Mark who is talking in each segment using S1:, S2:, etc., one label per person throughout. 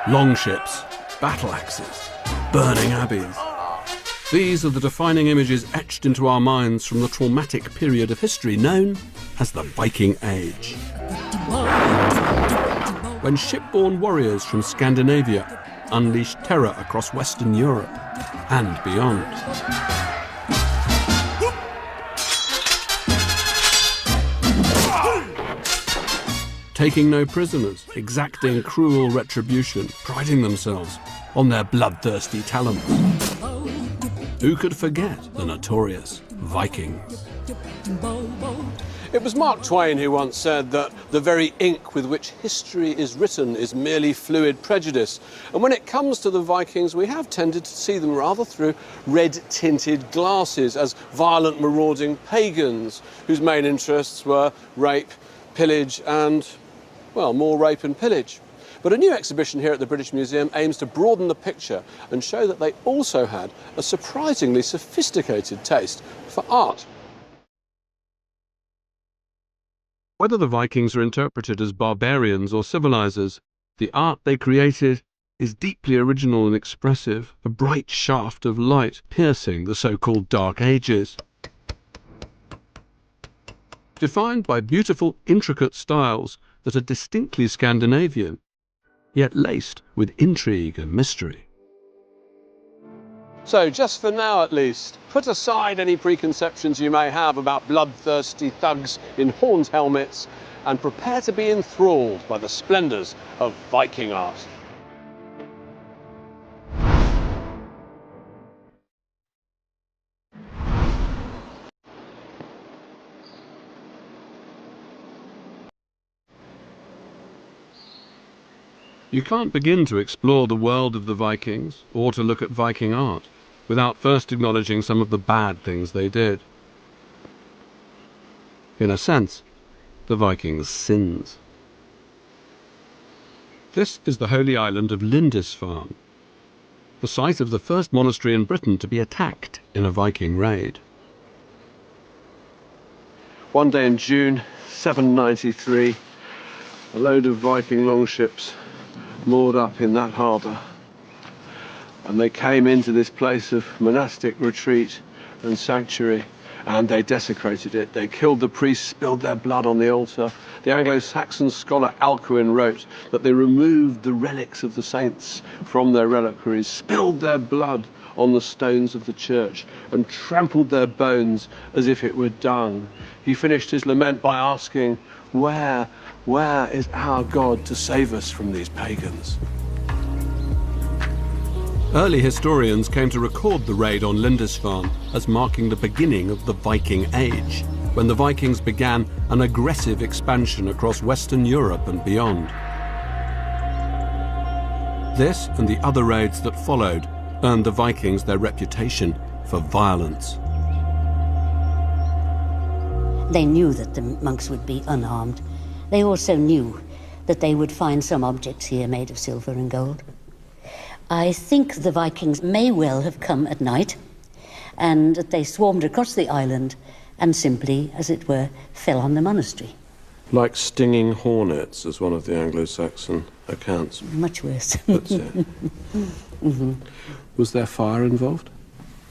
S1: Longships, battle axes, burning abbeys. These are the defining images etched into our minds from the traumatic period of history known as the Viking Age. When shipborne warriors from Scandinavia unleashed terror across Western Europe and beyond. Taking no prisoners, exacting cruel retribution, priding themselves on their bloodthirsty talents. Who could forget the notorious Vikings? It was Mark Twain who once said that the very ink with which history is written is merely fluid prejudice. And when it comes to the Vikings, we have tended to see them rather through red-tinted glasses as violent, marauding pagans whose main interests were rape, pillage and, well, more rape and pillage. But a new exhibition here at the British Museum aims to broaden the picture and show that they also had a surprisingly sophisticated taste for art. Whether the Vikings are interpreted as barbarians or civilizers, the art they created is deeply original and expressive, a bright shaft of light piercing the so-called Dark Ages. Defined by beautiful, intricate styles that are distinctly Scandinavian, yet laced with intrigue and mystery. So, just for now at least, put aside any preconceptions you may have about bloodthirsty thugs in horned helmets and prepare to be enthralled by the splendours of Viking art. You can't begin to explore the world of the Vikings or to look at Viking art without first acknowledging some of the bad things they did. In a sense, the Vikings' sins. This is the holy island of Lindisfarne, the site of the first monastery in Britain to be attacked in a Viking raid. One day in June 793, a load of Viking longships moored up in that harbour, and they came into this place of monastic retreat and sanctuary, and they desecrated it. They killed the priests, spilled their blood on the altar. The Anglo-Saxon scholar Alcuin wrote that they removed the relics of the saints from their reliquaries, spilled their blood on the stones of the church, and trampled their bones as if it were dung. He finished his lament by asking, where is our God to save us from these pagans? Early historians came to record the raid on Lindisfarne as marking the beginning of the Viking Age, when the Vikings began an aggressive expansion across Western Europe and beyond. This and the other raids that followed earned the Vikings their reputation for violence.
S2: They knew that the monks would be unarmed. They also knew that they would find some objects here made of silver and gold. I think the Vikings may well have come at night, and that they swarmed across the island and simply, as it were, fell on the monastery.
S1: Like stinging hornets, as one of the Anglo-Saxon accounts.
S2: Much worse.
S1: That's it. Was there fire involved?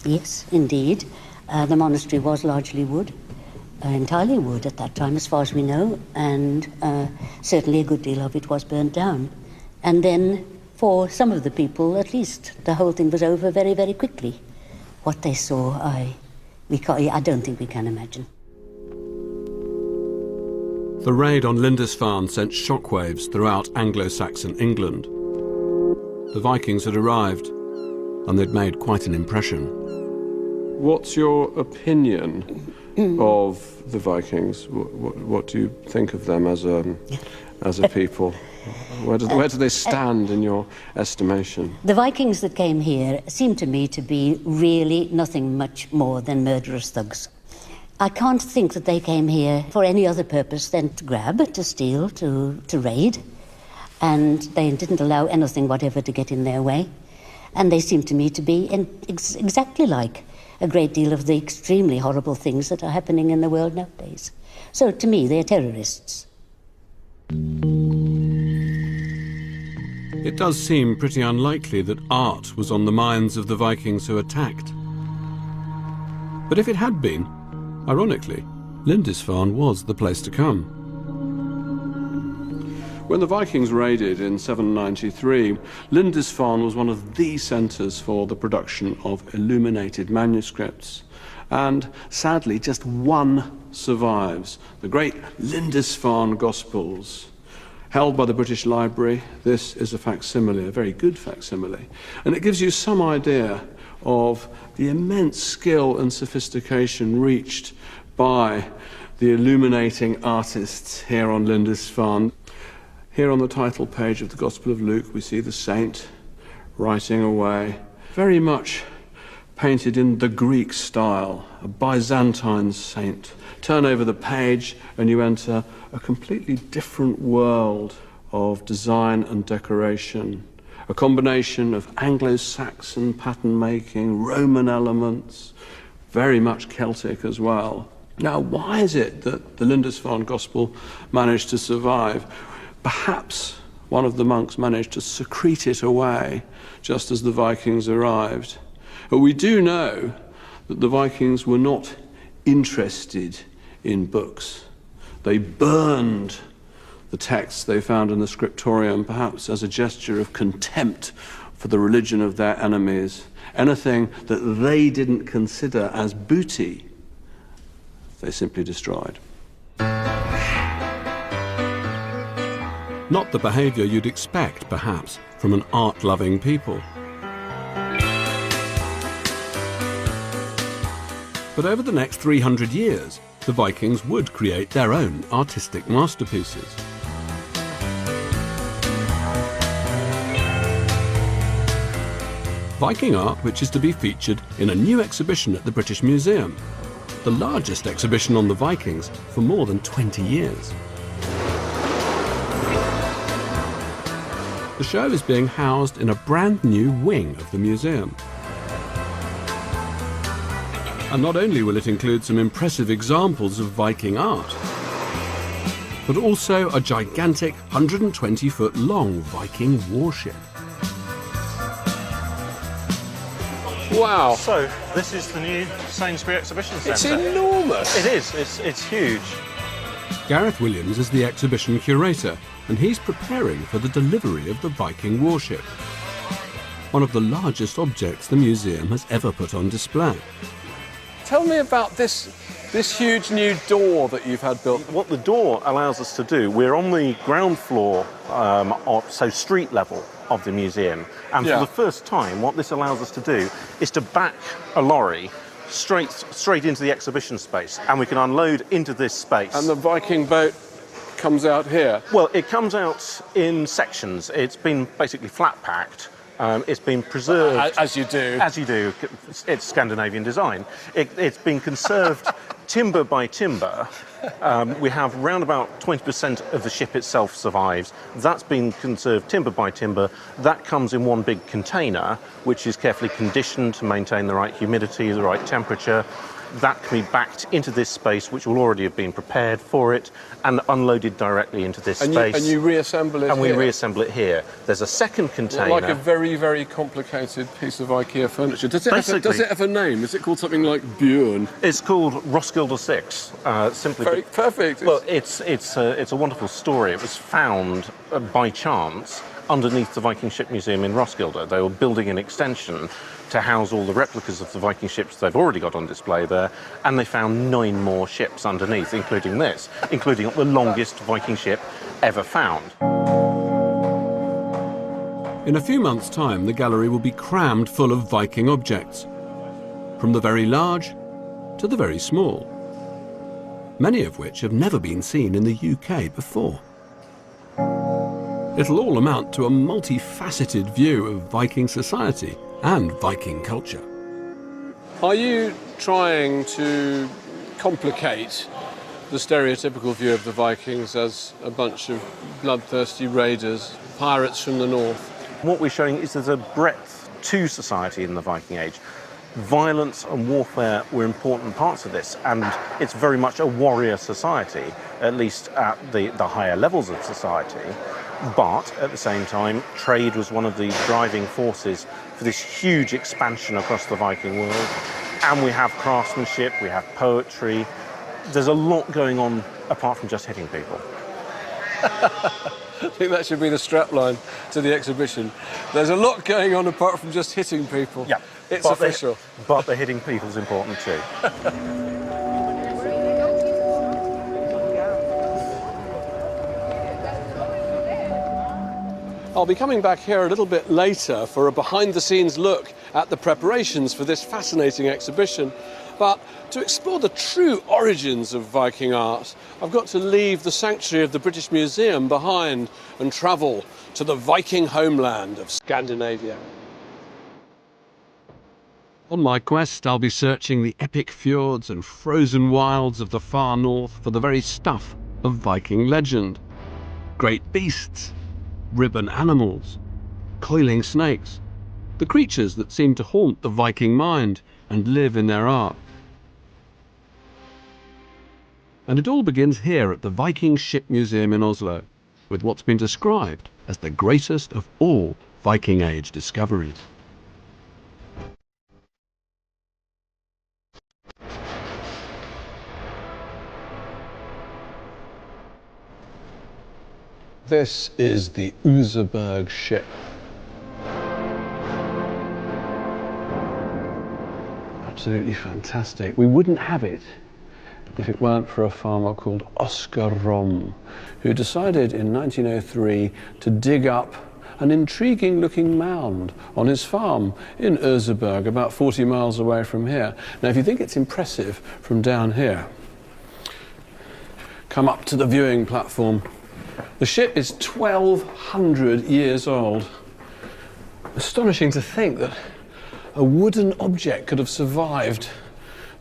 S2: Yes, indeed. The monastery was largely wood. Entirely wood at that time, as far as we know, and certainly a good deal of it was burnt down. And then, for some of the people, at least, the whole thing was over very, very quickly. What they saw, I don't think we can imagine.
S1: The raid on Lindisfarne sent shockwaves throughout Anglo-Saxon England. The Vikings had arrived, and they'd made quite an impression. What's your opinion of the Vikings? What do you think of them as a people? Where do they stand in your estimation?
S2: The Vikings that came here seem to me to be really nothing much more than murderous thugs. I can't think that they came here for any other purpose than to grab, to steal, to raid. And they didn't allow anything whatever to get in their way. And they seem to me to be exactly like a great deal of the extremely horrible things that are happening in the world nowadays. So to me, they're terrorists.
S1: It does seem pretty unlikely that art was on the minds of the Vikings who attacked. But if it had been, ironically, Lindisfarne was the place to come. When the Vikings raided in 793, Lindisfarne was one of the centres for the production of illuminated manuscripts. And sadly, just one survives, the great Lindisfarne Gospels. Held by the British Library, this is a facsimile, a very good facsimile. And it gives you some idea of the immense skill and sophistication reached by the illuminating artists here on Lindisfarne. Here on the title page of the Gospel of Luke, we see the saint writing away, very much painted in the Greek style, a Byzantine saint. Turn over the page and you enter a completely different world of design and decoration, a combination of Anglo-Saxon pattern making, Roman elements, very much Celtic as well. Now, why is it that the Lindisfarne Gospel managed to survive? Perhaps one of the monks managed to secrete it away just as the Vikings arrived. But we do know that the Vikings were not interested in books. They burned the texts they found in the scriptorium, perhaps as a gesture of contempt for the religion of their enemies. Anything that they didn't consider as booty, they simply destroyed. Not the behaviour you'd expect, perhaps, from an art-loving people. But over the next 300 years, the Vikings would create their own artistic masterpieces. Viking art, which is to be featured in a new exhibition at the British Museum, the largest exhibition on the Vikings for more than 20 years. The show is being housed in a brand new wing of the museum. And not only will it include some impressive examples of Viking art, but also a gigantic 120-foot-long Viking warship. Wow!
S3: So, this is the new Sainsbury Exhibition Centre.
S1: It's enormous!
S3: It is, it's huge.
S1: Gareth Williams is the exhibition curator, and he's preparing for the delivery of the Viking warship, one of the largest objects the museum has ever put on display. Tell me about this huge new door that you've had built.
S3: What the door allows us to do, we're on the ground floor, so street level of the museum. And for the first time, what this allows us to do is to back a lorry straight into the exhibition space, and we can unload into this space.
S1: And the Viking boat comes out here?
S3: Well, it comes out in sections. It's been basically flat packed. It's been preserved.
S1: As you do.
S3: As you do. It's Scandinavian design. It's been conserved timber by timber. We have around about 20% of the ship itself survives. That's been conserved timber by timber. That comes in one big container, which is carefully conditioned to maintain the right humidity, the right temperature. That can be backed into this space, which will already have been prepared for it, and unloaded directly into this space.
S1: And you reassemble it
S3: and
S1: here?
S3: And we reassemble it here. There's a second container.
S1: Like a very, very complicated piece of IKEA furniture. Does it have a name? Is it called something like Björn?
S3: It's called Roskilde 6. Simply
S1: very perfect.
S3: Well, it's a wonderful story. It was found by chance underneath the Viking Ship Museum in Roskilde. They were building an extension to house all the replicas of the Viking ships they've already got on display there, and they found 9 more ships underneath, including this, including the longest Viking ship ever found.
S1: In a few months' time, the gallery will be crammed full of Viking objects, from the very large to the very small, many of which have never been seen in the UK before. It'll all amount to a multifaceted view of Viking society and Viking culture. Are you trying to complicate the stereotypical view of the Vikings as a bunch of bloodthirsty raiders, pirates from the north?
S3: What we're showing is there's a breadth to society in the Viking Age. Violence and warfare were important parts of this, and it's very much a warrior society, at least at the higher levels of society. But at the same time, trade was one of the driving forces for this huge expansion across the Viking world. And we have craftsmanship, we have poetry. There's a lot going on apart from just hitting people.
S1: I think that should be the strapline to the exhibition. There's a lot going on apart from just hitting people.
S3: Yeah,
S1: it's official.
S3: But the hitting people is important too.
S1: I'll be coming back here a little bit later for a behind-the-scenes look at the preparations for this fascinating exhibition. But to explore the true origins of Viking art, I've got to leave the sanctuary of the British Museum behind and travel to the Viking homeland of Scandinavia. On my quest, I'll be searching the epic fjords and frozen wilds of the far north for the very stuff of Viking legend. Great beasts, ribbon animals, coiling snakes, the creatures that seem to haunt the Viking mind and live in their art. And it all begins here at the Viking Ship Museum in Oslo, with what's been described as the greatest of all Viking Age discoveries. This is the Oseberg ship. Absolutely fantastic. We wouldn't have it if it weren't for a farmer called Oscar Rom, who decided in 1903 to dig up an intriguing looking mound on his farm in Oseberg, about 40 miles away from here. Now, if you think it's impressive from down here, come up to the viewing platform. The ship is 1,200 years old. Astonishing to think that a wooden object could have survived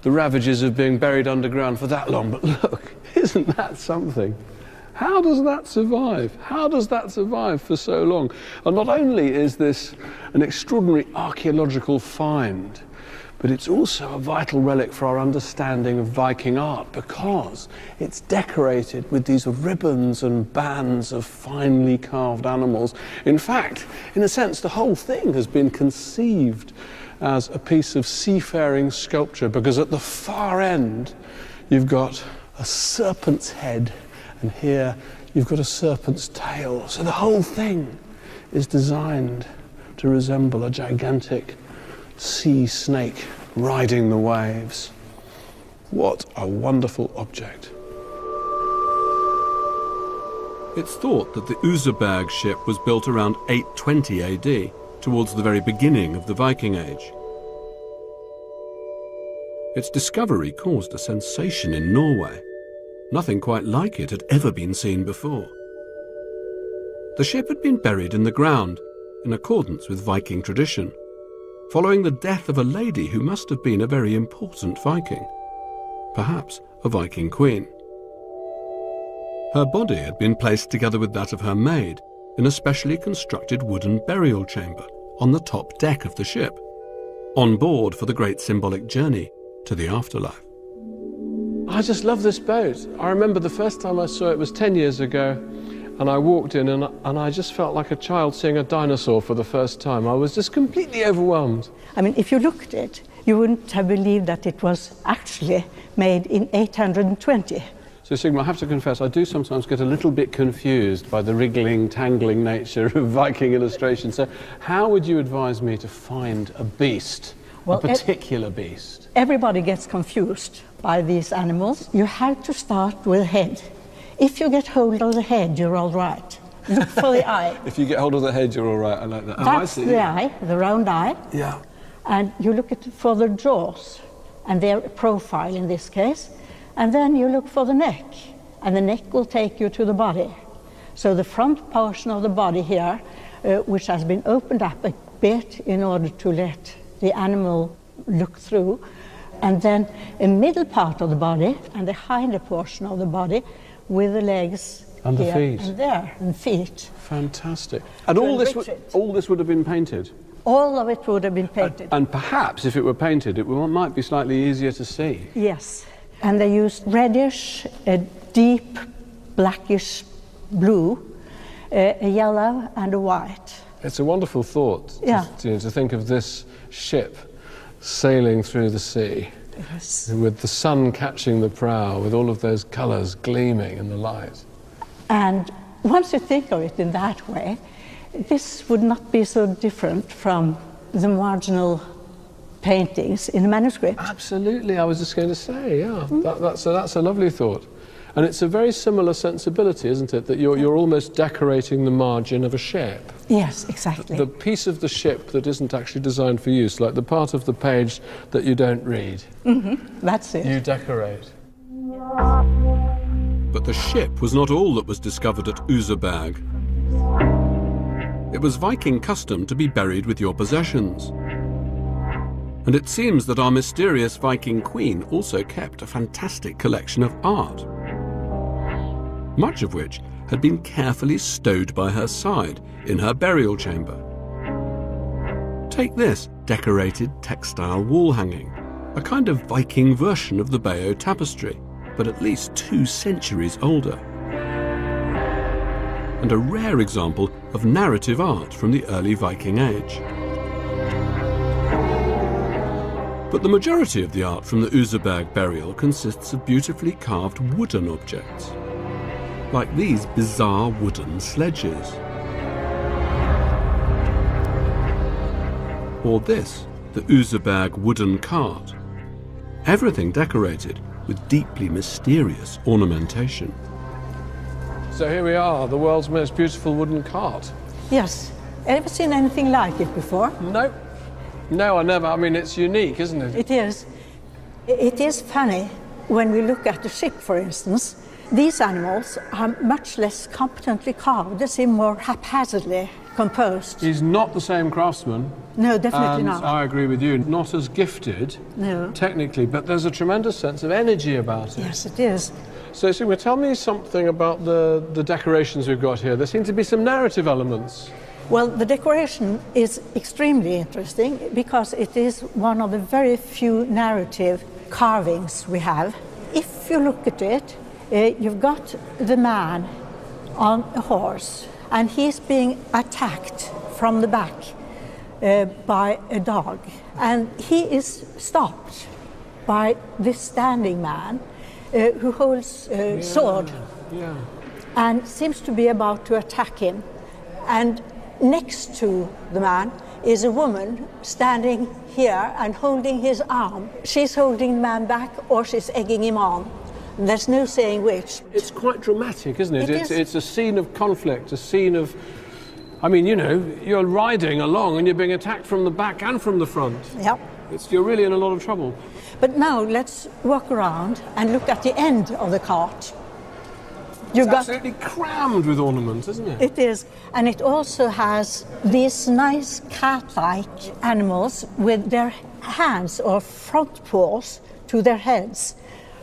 S1: the ravages of being buried underground for that long. But look, isn't that something? How does that survive? How does that survive for so long? And not only is this an extraordinary archaeological find, but it's also a vital relic for our understanding of Viking art, because it's decorated with these ribbons and bands of finely carved animals. In fact, in a sense, the whole thing has been conceived as a piece of seafaring sculpture, because at the far end, you've got a serpent's head, and here you've got a serpent's tail. So the whole thing is designed to resemble a gigantic sea snake riding the waves. What a wonderful object. It's thought that the Oseberg ship was built around 820 AD, towards the very beginning of the Viking Age. Its discovery caused a sensation in Norway. Nothing quite like it had ever been seen before. The ship had been buried in the ground, in accordance with Viking tradition, following the death of a lady who must have been a very important Viking, perhaps a Viking queen. Her body had been placed together with that of her maid in a specially constructed wooden burial chamber on the top deck of the ship, on board for the great symbolic journey to the afterlife. I just love this boat. I remember the first time I saw it was 10 years ago, and I walked in and I just felt like a child seeing a dinosaur for the first time. I was just completely overwhelmed.
S4: I mean, if you looked at it, you wouldn't have believed that it was actually made in 820.
S1: So Sigmar, I have to confess, I do sometimes get a little bit confused by the wriggling, tangling nature of Viking illustration. So how would you advise me to find a beast, a particular beast?
S4: Everybody gets confused by these animals. You have to start with the head. If you get hold of the head, you're all right. Look for the eye.
S1: If you get hold of the head, you're all right. I like that.
S4: That's the eye, the round eye.
S1: Yeah.
S4: And you look for the jaws and their profile in this case. And then you look for the neck. And the neck will take you to the body. So the front portion of the body here, which has been opened up a bit in order to let the animal look through. And then a middle part of the body and the hinder portion of the body with the legs
S1: and the
S4: here
S1: feet
S4: and there and feet.
S1: Fantastic. And all this would have been painted?
S4: All of it would have been painted.
S1: And perhaps if it were painted, it might be slightly easier to see.
S4: Yes. And they used reddish, a deep blackish blue a yellow and a white.
S5: It's a wonderful thought
S4: Yeah.
S5: to think of this ship sailing through the sea,
S4: Yes.
S5: with the sun catching the prow, with all of those colours gleaming in the light.
S4: And once you think of it in that way, this would not be so different from the marginal paintings in the manuscript.
S5: Absolutely, I was just going to say, yeah, that's a lovely thought. And it's a very similar sensibility, isn't it, that you're almost decorating the margin of a ship.
S4: Yes, exactly.
S5: The piece of the ship that isn't actually designed for use, like the part of the page that you don't read.
S4: That's it.
S5: You decorate.
S1: But the ship was not all that was discovered at Oseberg. It was Viking custom to be buried with your possessions. And it seems that our mysterious Viking queen also kept a fantastic collection of art, much of which had been carefully stowed by her side in her burial chamber. Take this decorated textile wall hanging, a kind of Viking version of the Bayeux tapestry, but at least 2 centuries older, and a rare example of narrative art from the early Viking age. But the majority of the art from the Oseberg burial consists of beautifully carved wooden objects, like these bizarre wooden sledges. Or this, the Oseberg wooden cart. Everything decorated with deeply mysterious ornamentation.
S5: So here we are, the world's most beautiful wooden cart.
S4: Yes. Ever seen anything like it before?
S5: No. No, I never. I mean, it's unique, isn't it?
S4: It is. It is funny when we look at the ship, for instance. These animals are much less competently carved. They seem more haphazardly composed.
S5: He's not the same craftsman.
S4: No, definitely
S5: and
S4: not.
S5: I agree with you. Not as gifted,
S4: No.
S5: technically, but there's a tremendous sense of energy about it.
S4: Yes, it is.
S5: So, Sigmund, tell me something about the decorations we've got here. There seem to be some narrative elements.
S4: Well, the decoration is extremely interesting because it is one of the very few narrative carvings we have. If you look at it, you've got the man on a horse and he's being attacked from the back by a dog. And he is stopped by this standing man who holds a sword and seems to be about to attack him. And next to the man is a woman standing here and holding his arm. She's holding the man back or she's egging him on. There's no saying which.
S5: It's quite dramatic, isn't it?
S4: It is.
S5: It's a scene of conflict, a scene of... I mean, you know, you're riding along and you're being attacked from the back and from the front.
S4: Yep.
S5: You're really in a lot of trouble.
S4: But now let's walk around and look at the end of the cart.
S5: It's absolutely crammed with ornaments, isn't it?
S4: It is, and it also has these nice cat-like animals with their hands or front paws to their heads,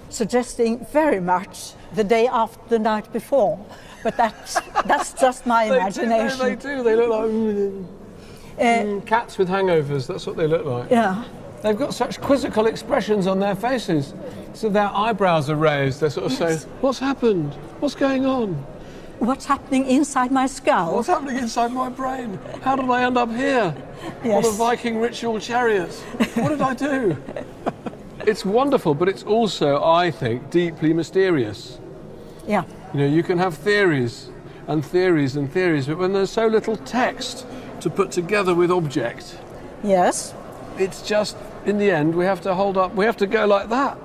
S4: suggesting very much the day after the night before. But that's just my imagination.
S5: They do. They look like cats with hangovers. That's what they look like.
S4: Yeah.
S5: They've got such quizzical expressions on their faces. So their eyebrows are raised. They're sort of saying, what's happened? What's going on?
S4: What's happening inside my skull?
S5: What's happening inside my brain? How did I end up here?
S4: Yes.
S5: On a Viking ritual chariot? What did I do? It's wonderful, but it's also, I think, deeply mysterious.
S4: Yeah.
S5: You know, you can have theories and theories and theories, but when there's so little text to put together with object,
S4: Yes.
S5: it's just, in the end, we have to hold up, we have to go like that.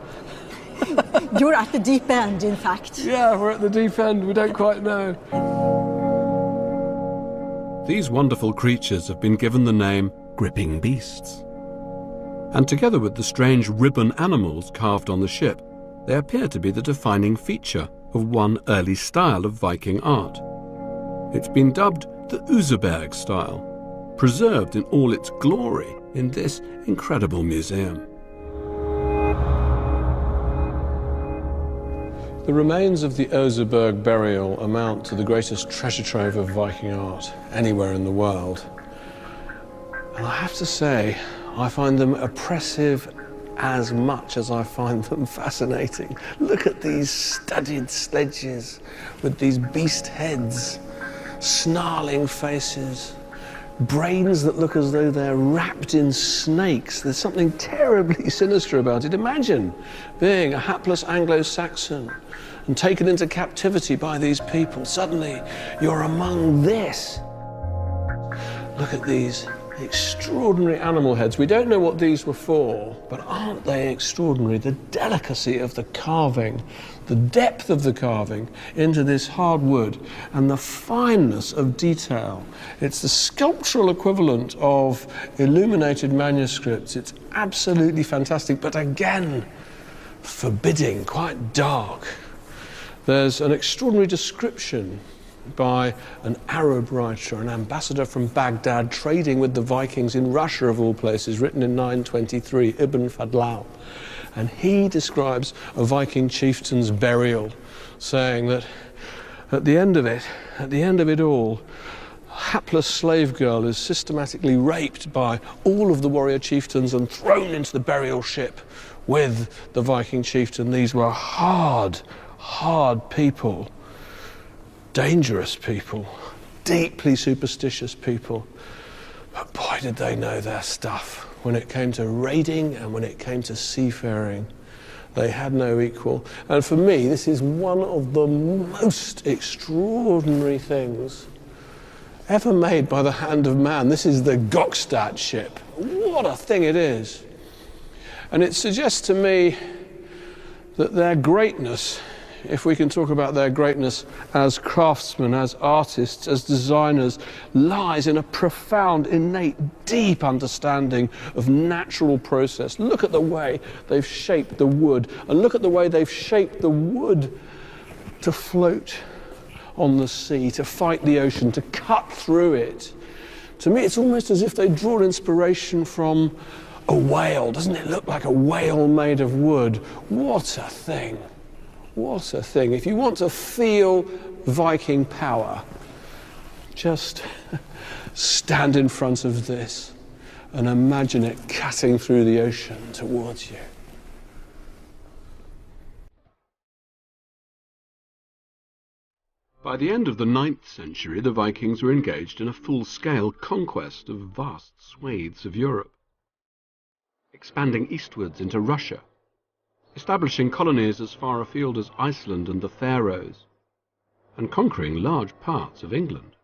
S4: You're at the deep end, in fact.
S5: Yeah, we're at the deep end, we don't quite know.
S1: These wonderful creatures have been given the name gripping beasts. And together with the strange ribbon animals carved on the ship, they appear to be the defining feature of one early style of Viking art. It's been dubbed the Oseberg style, preserved in all its glory in this incredible museum.
S5: The remains of the Oseberg burial amount to the greatest treasure trove of Viking art anywhere in the world. And I have to say, I find them oppressive as much as I find them fascinating. Look at these studded sledges with these beast heads snarling faces, brains that look as though they're wrapped in snakes. There's something terribly sinister about it. Imagine being a hapless Anglo-Saxon and taken into captivity by these people. Suddenly, you're among this. Look at these extraordinary animal heads. We don't know what these were for, but aren't they extraordinary? The delicacy of the carving, the depth of the carving into this hard wood, and the fineness of detail. It's the sculptural equivalent of illuminated manuscripts. It's absolutely fantastic, but again, forbidding, quite dark. There's an extraordinary description by an Arab writer, an ambassador from Baghdad trading with the Vikings in Russia, of all places, written in 923, Ibn Fadlal. And he describes a Viking chieftain's burial, saying that at the end of it all, a hapless slave girl is systematically raped by all of the warrior chieftains and thrown into the burial ship with the Viking chieftain. These were hard people. Dangerous people, deeply superstitious people. But boy, did they know their stuff. When it came to raiding and when it came to seafaring, they had no equal. And for me, this is one of the most extraordinary things ever made by the hand of man. This is the Gokstad ship. What a thing it is. And it suggests to me that their greatness, if we can talk about their greatness as craftsmen, as artists, as designers, lies in a profound, innate, deep understanding of natural process. Look at the way they've shaped the wood, and look at the way they've shaped the wood to float on the sea, to fight the ocean, to cut through it. To me, it's almost as if they draw inspiration from a whale. Doesn't it look like a whale made of wood? What a thing. What a thing. If you want to feel Viking power, just stand in front of this and imagine it cutting through the ocean towards you.
S1: By the end of the 9th century, the Vikings were engaged in a full-scale conquest of vast swathes of Europe, expanding eastwards into Russia, establishing colonies as far afield as Iceland and the Faroes, and conquering large parts of England.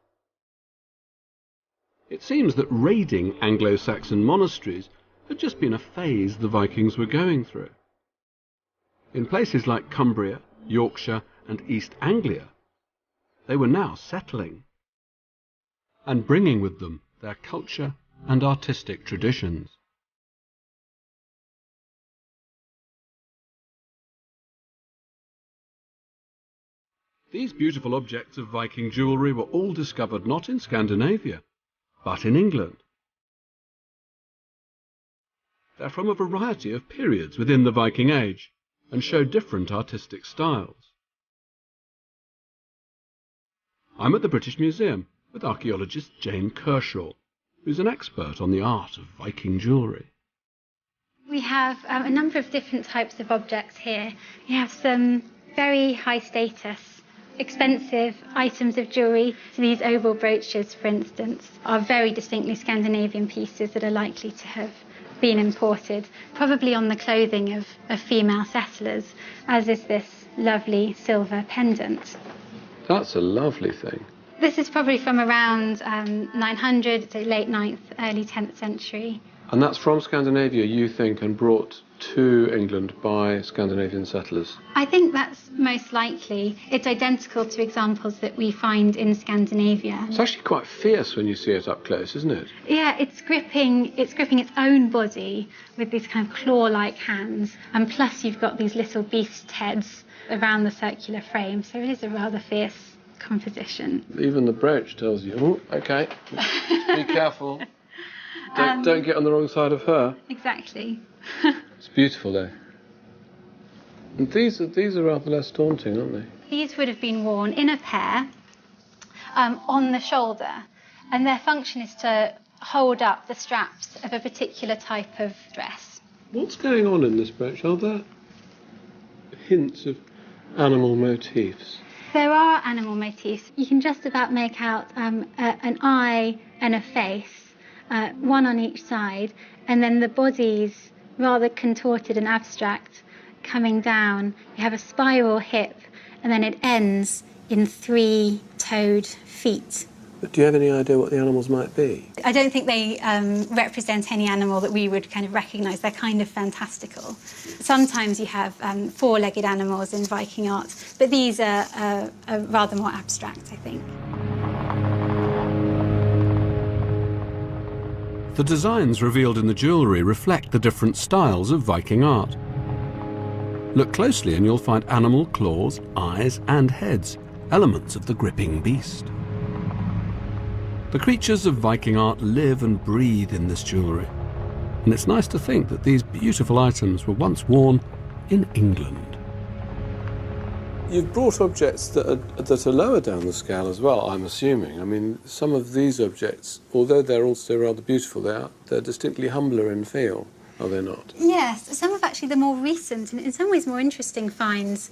S1: It seems that raiding Anglo-Saxon monasteries had just been a phase the Vikings were going through. In places like Cumbria, Yorkshire, and East Anglia, they were now settling and bringing with them their culture and artistic traditions. These beautiful objects of Viking jewellery were all discovered not in Scandinavia, but in England. They're from a variety of periods within the Viking Age and show different artistic styles. I'm at the British Museum with archaeologist Jane Kershaw, who's an expert on the art of Viking jewellery.
S6: We have a number of different types of objects here. We have some very high status, expensive items of jewellery. So these oval brooches, for instance, are very distinctly Scandinavian pieces that are likely to have been imported, probably on the clothing of female settlers, as is this lovely silver pendant.
S5: That's a lovely thing.
S6: This is probably from around 900, so late 9th, early 10th century.
S5: And that's from Scandinavia, you think, and brought to England by Scandinavian settlers?
S6: I think that's most likely. It's identical to examples that we find in Scandinavia.
S5: It's actually quite fierce when you see it up close, isn't it?
S6: Yeah, it's gripping its own body with these kind of claw-like hands, and plus you've got these little beast heads around the circular frame, so it is a rather fierce composition.
S5: Even the brooch tells you, oh, okay, be careful. Don't get on the wrong side of her.
S6: Exactly.
S5: It's beautiful, though. And these are rather less daunting, aren't they?
S6: These would have been worn in a pair on the shoulder, and their function is to hold up the straps of a particular type of dress.
S5: What's going on in this brooch? Are there hints of animal motifs?
S6: There are animal motifs. You can just about make out an eye and a face, one on each side, and then the body's rather contorted and abstract coming down. You have a spiral hip, and then it ends in 3-toed feet.
S5: But do you have any idea what the animals might be?
S6: I don't think they represent any animal that we would kind of recognise. They're kind of fantastical. Sometimes you have 4-legged animals in Viking art, but these are rather more abstract, I think.
S1: The designs revealed in the jewellery reflect the different styles of Viking art. Look closely and you'll find animal claws, eyes and heads, elements of the gripping beast. The creatures of Viking art live and breathe in this jewellery, and it's nice to think that these beautiful items were once worn in England.
S5: You've brought objects that are lower down the scale as well, I'm assuming. I mean, some of these objects, although they're also rather beautiful, they're distinctly humbler in feel, are they not?
S6: Yes, some of actually the more recent and in some ways more interesting finds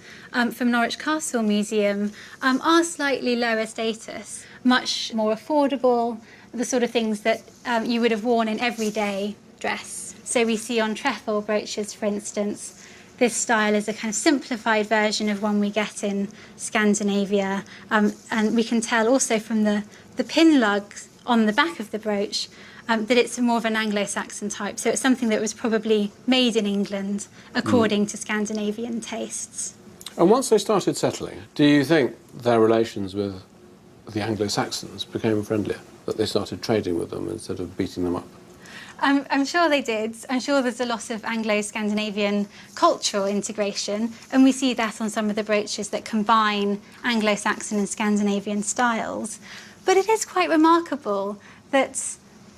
S6: from Norwich Castle Museum are slightly lower status, much more affordable, the sort of things that you would have worn in everyday dress. So we see on trefoil brooches, for instance, this style is a kind of simplified version of one we get in Scandinavia, and we can tell also from the pin lugs on the back of the brooch that it's more of an Anglo-Saxon type. So it's something that was probably made in England according to Scandinavian tastes.
S5: And once they started settling, do you think their relations with the Anglo-Saxons became friendlier, that they started trading with them instead of beating them up?
S6: I'm sure they did. I'm sure there's a lot of Anglo-Scandinavian cultural integration, and we see that on some of the brooches that combine Anglo-Saxon and Scandinavian styles. But it is quite remarkable that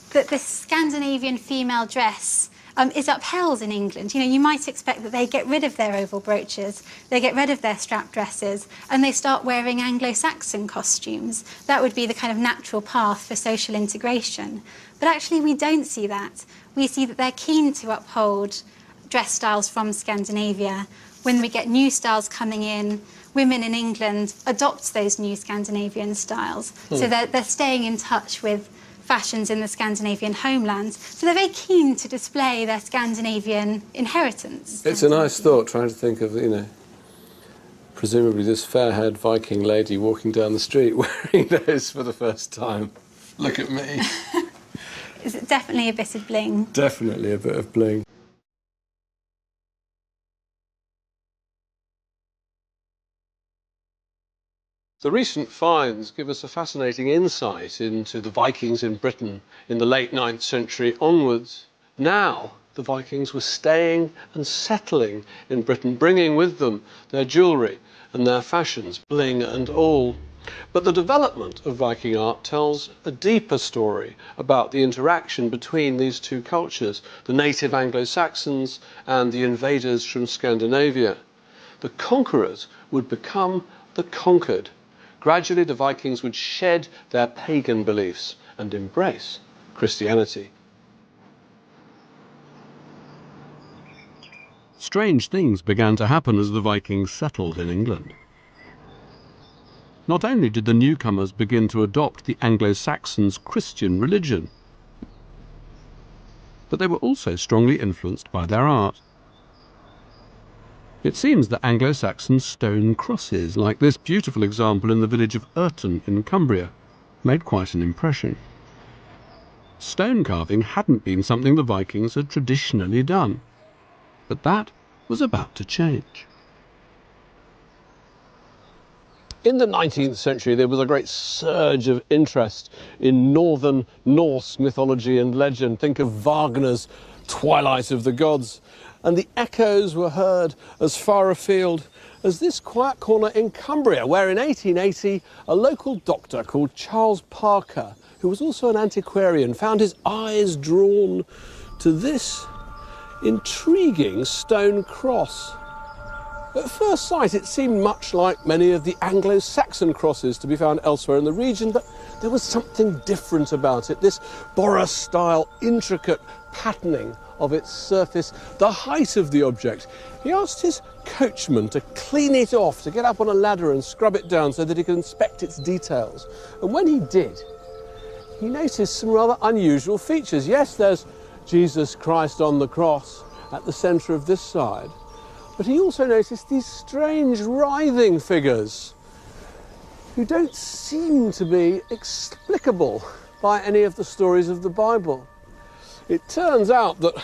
S6: this Scandinavian female dress is upheld in England. You know, you might expect that they get rid of their oval brooches, they get rid of their strap dresses, and they start wearing Anglo-Saxon costumes. That would be the kind of natural path for social integration. But actually we don't see that. We see that they're keen to uphold dress styles from Scandinavia. When we get new styles coming in, women in England adopt those new Scandinavian styles. So they're staying in touch with fashions in the Scandinavian homelands. So they're very keen to display their Scandinavian inheritance.
S5: It's a nice thought, trying to think of, you know, presumably this fair-haired Viking lady walking down the street wearing those for the first time. Look at me.
S6: Is it definitely a bit of bling?
S5: Definitely a bit of bling. The recent finds give us a fascinating insight into the Vikings in Britain in the late 9th century onwards. Now, the Vikings were staying and settling in Britain, bringing with them their jewellery and their fashions, bling and all. But the development of Viking art tells a deeper story about the interaction between these two cultures, the native Anglo-Saxons and the invaders from Scandinavia. The conquerors would become the conquered. Gradually, the Vikings would shed their pagan beliefs and embrace Christianity.
S1: Strange things began to happen as the Vikings settled in England. Not only did the newcomers begin to adopt the Anglo-Saxons' Christian religion, but they were also strongly influenced by their art. It seems that Anglo-Saxon stone crosses, like this beautiful example in the village of Urton in Cumbria, made quite an impression. Stone carving hadn't been something the Vikings had traditionally done, but that was about to change.
S5: In the 19th century, there was a great surge of interest in northern Norse mythology and legend. Think of Wagner's Twilight of the Gods. And the echoes were heard as far afield as this quiet corner in Cumbria, where in 1880, a local doctor called Charles Parker, who was also an antiquarian, found his eyes drawn to this intriguing stone cross. At first sight, it seemed much like many of the Anglo-Saxon crosses to be found elsewhere in the region, but there was something different about it, this Boras-style intricate patterning of its surface, the height of the object. He asked his coachman to clean it off, to get up on a ladder and scrub it down so that he could inspect its details. And when he did, he noticed some rather unusual features. Yes, there's Jesus Christ on the cross at the centre of this side, but he also noticed these strange writhing figures who don't seem to be explicable by any of the stories of the Bible. It turns out that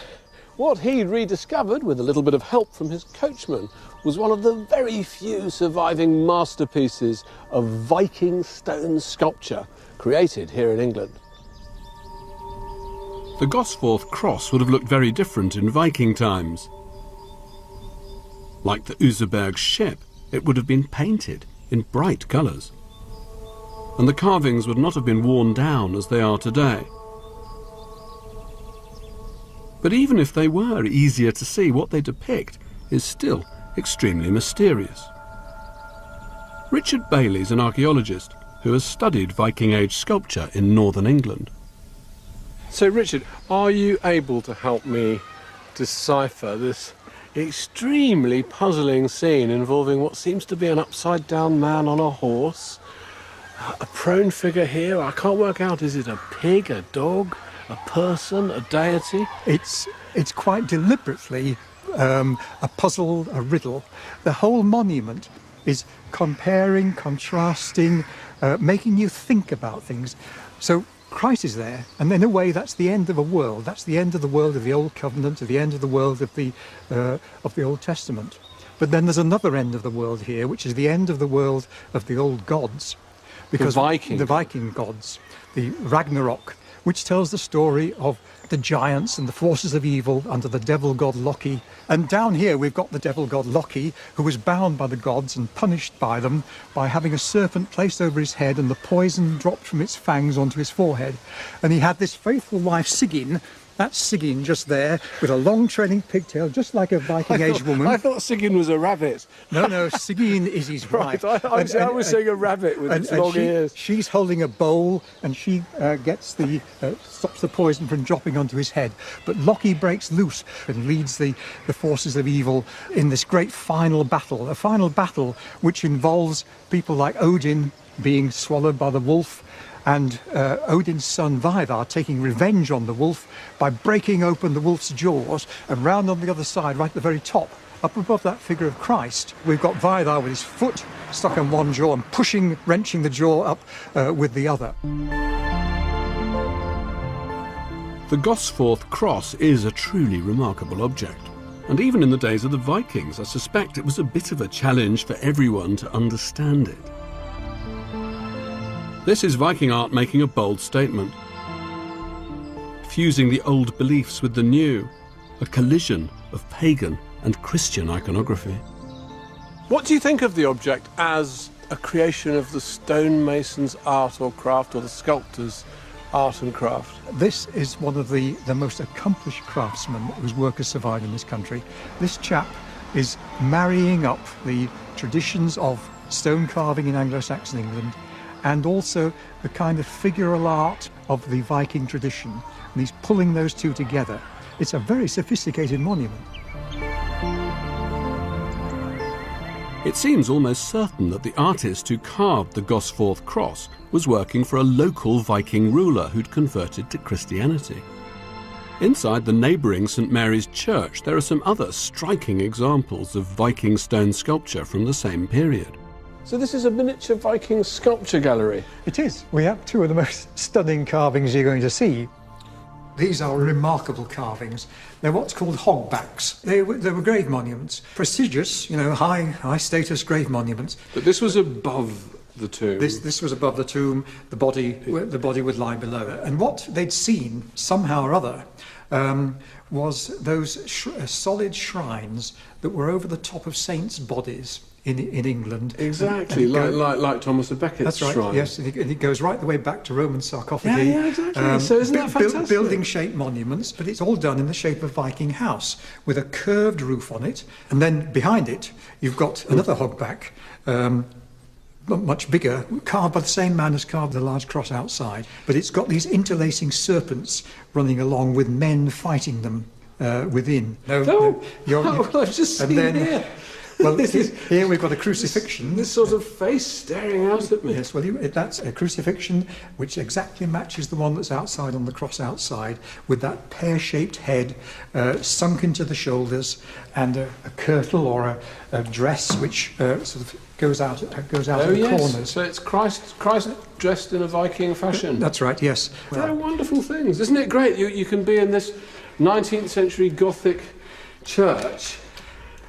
S5: what he'd rediscovered, with a little bit of help from his coachman, was one of the very few surviving masterpieces of Viking stone sculpture created here in England.
S1: The Gosforth cross would have looked very different in Viking times. Like the Oseberg ship, it would have been painted in bright colours. And the carvings would not have been worn down as they are today. But even if they were easier to see, what they depict is still extremely mysterious. Richard Bailey's an archaeologist who has studied Viking Age sculpture in northern England.
S5: So Richard, are you able to help me decipher this extremely puzzling scene involving what seems to be an upside-down man on a horse, a prone figure here? I can't work out, is it a pig, a dog, a person, a deity?
S7: It's quite deliberately a puzzle, a riddle. The whole monument is comparing, contrasting, making you think about things. So Christ is there, and in a way that's the end of a world. That's the end of the world of the Old Covenant, the end of the world of the Old Testament. But then there's another end of the world here, which is the end of the world of the old gods. Because the Viking gods, the Ragnarok, which tells the story of the giants and the forces of evil under the devil god Loki. And down here we've got the devil god Loki, who was bound by the gods and punished by them by having a serpent placed over his head and the poison dropped from its fangs onto his forehead. And he had this faithful wife, Sigyn. That's Sigyn just there, with a long trailing pigtail, just like a Viking Age woman.
S5: I thought Sigyn was a rabbit.
S7: No, Sigyn is his wife.
S5: Right, I was saying a rabbit with its long ears.
S7: She's holding a bowl, and she stops the poison from dropping onto his head. But Loki breaks loose and leads the forces of evil in this great final battle, a final battle which involves people like Odin being swallowed by the wolf, and Odin's son Vidar taking revenge on the wolf by breaking open the wolf's jaws, and round on the other side, right at the very top, up above that figure of Christ, we've got Vidar with his foot stuck in one jaw and wrenching the jaw up with the other.
S1: The Gosforth cross is a truly remarkable object. And even in the days of the Vikings, I suspect it was a bit of a challenge for everyone to understand it. This is Viking art making a bold statement, fusing the old beliefs with the new, a collision of pagan and Christian iconography.
S5: What do you think of the object as a creation of the stonemason's art or craft, or the sculptor's art and craft?
S7: This is one of the most accomplished craftsmen whose work has survived in this country. This chap is marrying up the traditions of stone carving in Anglo-Saxon England and also the kind of figural art of the Viking tradition. And he's pulling those two together. It's a very sophisticated monument.
S1: It seems almost certain that the artist who carved the Gosforth cross was working for a local Viking ruler who'd converted to Christianity. Inside the neighbouring St Mary's Church, there are some other striking examples of Viking stone sculpture from the same period.
S5: So this is a miniature Viking sculpture gallery?
S7: It is. We have two of the most stunning carvings you're going to see. These are remarkable carvings. They're what's called hogbacks. They were grave monuments. Prestigious, high status grave monuments.
S5: But this was above the tomb?
S7: This was above the tomb. The body would lie below it. And what they'd seen, somehow or other, was those solid shrines that were over the top of saints' bodies in England.
S5: Exactly, like Thomas à Becket's
S7: that's right,
S5: shrine.
S7: Yes, and it goes right the way back to Roman sarcophagi.
S5: Yeah, exactly. So isn't that fantastic?
S7: Building-shaped monuments, but it's all done in the shape of Viking house, with a curved roof on it, and then behind it you've got another hogback, much bigger, carved by the same man as carved the large cross outside, but it's got these interlacing serpents running along with men fighting them within.
S5: I've just seen here.
S7: Well, here we've got a crucifixion.
S5: This sort of face staring out at me.
S7: Yes, well, that's a crucifixion which exactly matches the one that's outside on the cross outside, with that pear-shaped head sunk into the shoulders, and a kirtle or a dress which sort of goes out of the corners.
S5: So it's Christ dressed in a Viking fashion.
S7: That's right, yes.
S5: They're wonderful things. Isn't it great? You can be in this 19th century Gothic church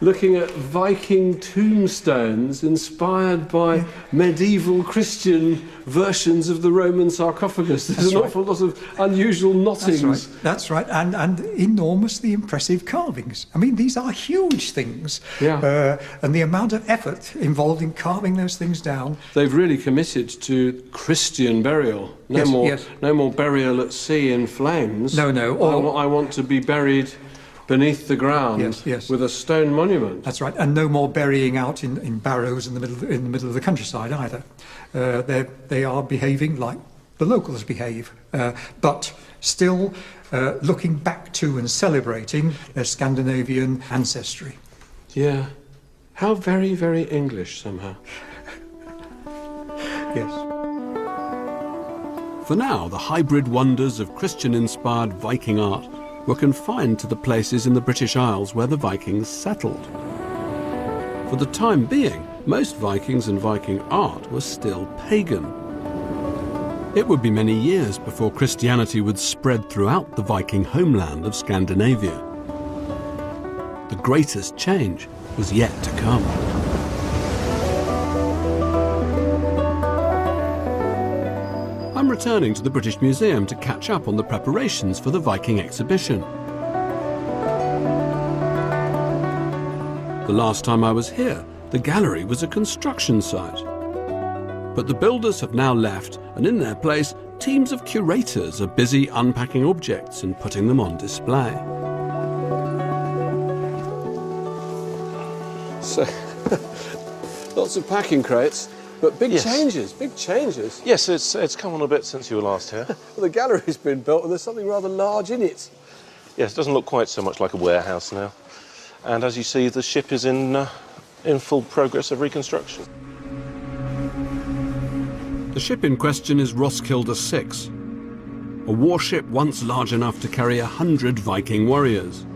S5: looking at Viking tombstones inspired by medieval Christian versions of the Roman sarcophagus. There's an awful lot of unusual knottings.
S7: That's right. And enormously impressive carvings. I mean, these are huge things.
S5: Yeah.
S7: And the amount of effort involved in carving those things down.
S5: They've really committed to Christian burial. No more burial at sea in flames.
S7: No.
S5: I want to be buried beneath the ground with a stone monument.
S7: That's right, and no more burying out in barrows in the middle of the countryside either. They are behaving like the locals behave, but still looking back to and celebrating their Scandinavian ancestry.
S5: Yeah. How very, very English somehow.
S7: Yes.
S1: For now, the hybrid wonders of Christian-inspired Viking art were confined to the places in the British Isles where the Vikings settled. For the time being, most Vikings and Viking art was still pagan. It would be many years before Christianity would spread throughout the Viking homeland of Scandinavia. The greatest change was yet to come. I'm returning to the British Museum to catch up on the preparations for the Viking exhibition. The last time I was here, the gallery was a construction site. But the builders have now left, and in their place, teams of curators are busy unpacking objects and putting them on display.
S5: So, lots of packing crates. But big changes.
S3: Yes, it's come on a bit since you were last here.
S5: Well, the gallery's been built and there's something rather large in it.
S3: Yes, it doesn't look quite so much like a warehouse now. And as you see, the ship is in full progress of reconstruction.
S1: The ship in question is Roskilde 6, a warship once large enough to carry 100 Viking warriors.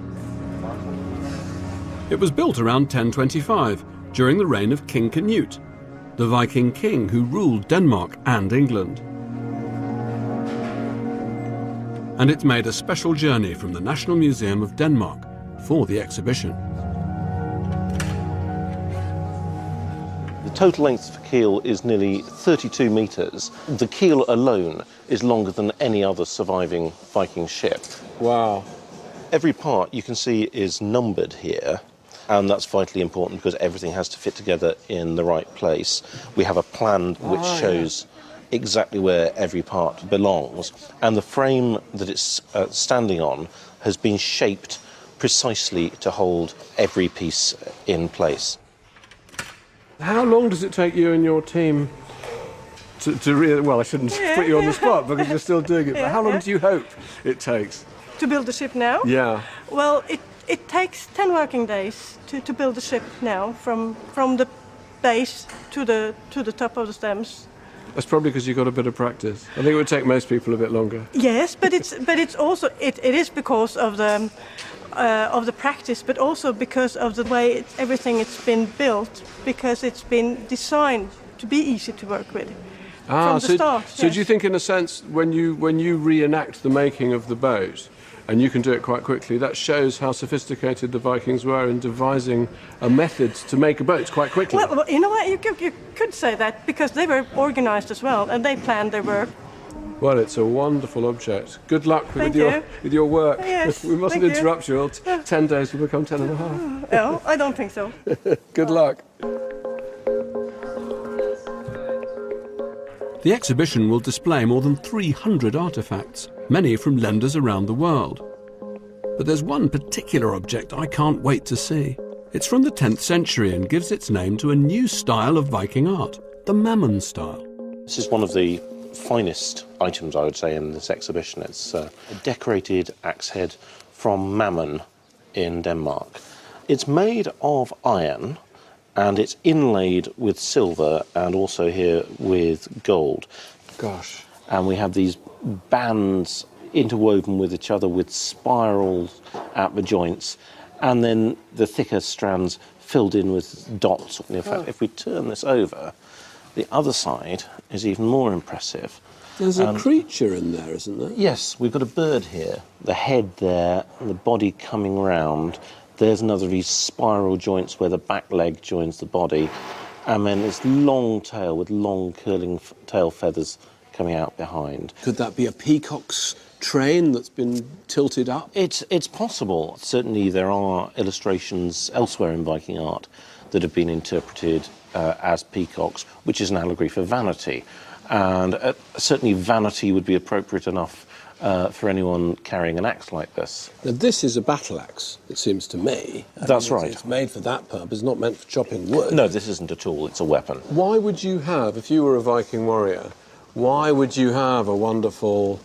S1: It was built around 1025, during the reign of King Canute, the Viking king who ruled Denmark and England. And it made a special journey from the National Museum of Denmark for the exhibition.
S3: The total length of the keel is nearly 32 metres. The keel alone is longer than any other surviving Viking ship.
S5: Wow.
S3: Every part you can see is numbered here. And that's vitally important because everything has to fit together in the right place. We have a plan which shows exactly where every part belongs. And the frame that it's standing on has been shaped precisely to hold every piece in place.
S5: How long does it take you and your team to really... Well, I shouldn't put you on the spot because you're still doing it, but how long do you hope it takes?
S8: To build the ship now?
S5: Yeah.
S8: Well, it takes 10 working days to build the ship now, from the base to the top of the stems.
S5: That's probably because you got a bit of practice. I think it would take most people a bit longer.
S8: Yes, but it's also it is because of the practice, but also because of the way everything it's been built, because it's been designed to be easy to work with from the start.
S5: So do you think, in a sense, when you reenact the making of the boat, and you can do it quite quickly, that shows how sophisticated the Vikings were in devising a method to make a boat quite quickly?
S8: Well, you know what, you could say that, because they were organised as well, and they planned their work.
S5: Well, it's a wonderful object. Good luck with your work.
S8: Yes,
S5: we mustn't interrupt you. 10 days will become 10 and a half.
S8: No, I don't think so.
S5: Good luck.
S1: The exhibition will display more than 300 artefacts, many from lenders around the world. But there's one particular object I can't wait to see. It's from the 10th century and gives its name to a new style of Viking art, the Mammon style.
S3: This is one of the finest items, I would say, in this exhibition. It's a decorated axe head from Mammon in Denmark. It's made of iron, and it's inlaid with silver and also here with gold.
S5: Gosh.
S3: And we have these bands interwoven with each other with spirals at the joints, and then the thicker strands filled in with dots. In fact, if we turn this over, the other side is even more impressive.
S5: There's a creature in there, isn't there?
S3: Yes, we've got a bird here. The head there, and the body coming round. There's another of these spiral joints where the back leg joins the body. And then this long tail with long curling tail feathers coming out behind.
S5: Could that be a peacock's train that's been tilted up?
S3: It's possible. Certainly there are illustrations elsewhere in Viking art that have been interpreted as peacocks, which is an allegory for vanity. And certainly vanity would be appropriate enough for anyone carrying an axe like this.
S5: Now, this is a battle axe, it seems to me.
S3: That's right.
S5: It's made for that purpose, not meant for chopping wood.
S3: No, this isn't at all. It's a weapon.
S5: Why would you have, if you were a Viking warrior, why would you have a wonderful